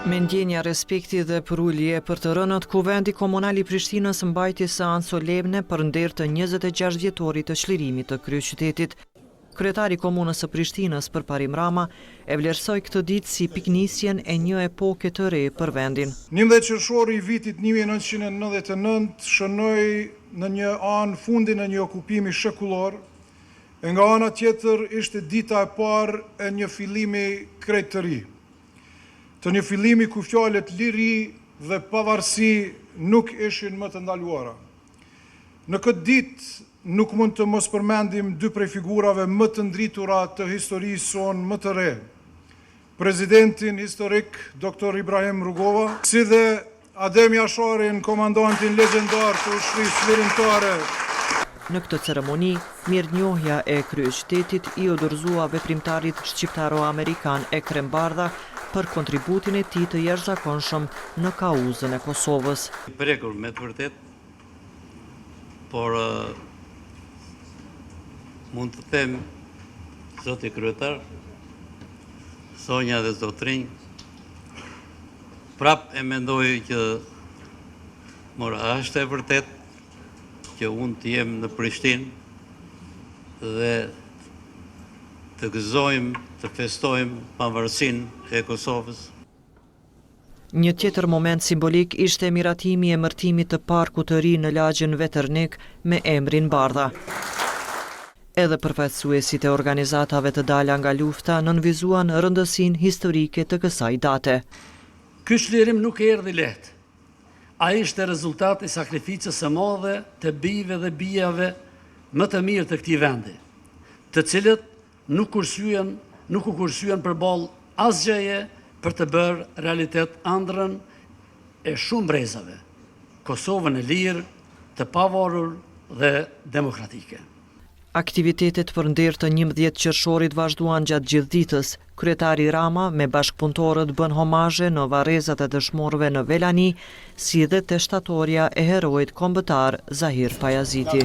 Me ndjenja respekti dhe përulje për të rënët, Kuvendi Komunal i Prishtinës mbajti seancë solemne për nder të 26 vjetorit të çlirimit të kryeqytetit. Kryetari i Komunës së Prishtinës, Parim Rama, e vlerësoi këtë ditë si piknisjen e një epoke të re për vendin. 11 qershori i vitit 1999 shënoi në një anë fundin e një okupimi shekullor, e nga ana tjetër ishte dita e parë e një fillimi krejt të ri. Të një fillimi ku fjalët liri dhe pavarësi nuk ishin më të ndaluara. Në këtë ditë nuk mund të mos përmendim dy prej figurave më të ndritura të historisë sonë më të re. Presidentin historik Dr. Ibrahim Rugova, si dhe Adem Jasharin, komandantin legjendar të ushtrisë lirimtare. Në këtë ceremoni, mirënjohja e kryeqytetit i u dorëzua veprimtarit shqiptaro-amerikan Ekrem Bardha për kontributin e tij të jashtëzakonshëm në kauzën e Kosovës. Prekur me të vërtet, por mund të them, zoti kryetar, sonja dhe zotrinj, prap e mendoj që është e vërtet që unë të jem në Prishtinë dhe të gëzojmë, të festojmë pavarësinë e Kosovës. Një tjetër moment simbolik ishte miratimi e emërtimit të parkut të ri në lagjen Veternik me emrin Bardha. Edhe përfaqësuesit e organizatave të dala nga lufta nënvizuan rëndësinë historike të kësaj date. Ky çlirim nuk erdhi lehtë. Ai ishte rezultati i sakrificës së madhe të bijve dhe bijave më të mirë të këtij vendi, të cilët nuk u kursyen përballë asgjëje për të bërë realitet ëndrrën e shumë brezave, Kosovën e lirë, të pavarur dhe demokratike. Aktivitetet për nder të 11 qershorit vazhduan gjatë gjithë ditës. Kryetari Rama me bashkëpunëtorët bën homazhe në varrezat e dëshmorëve në Velani, si dhe te shtatorja e heroit kombëtar Zahir Pajaziti.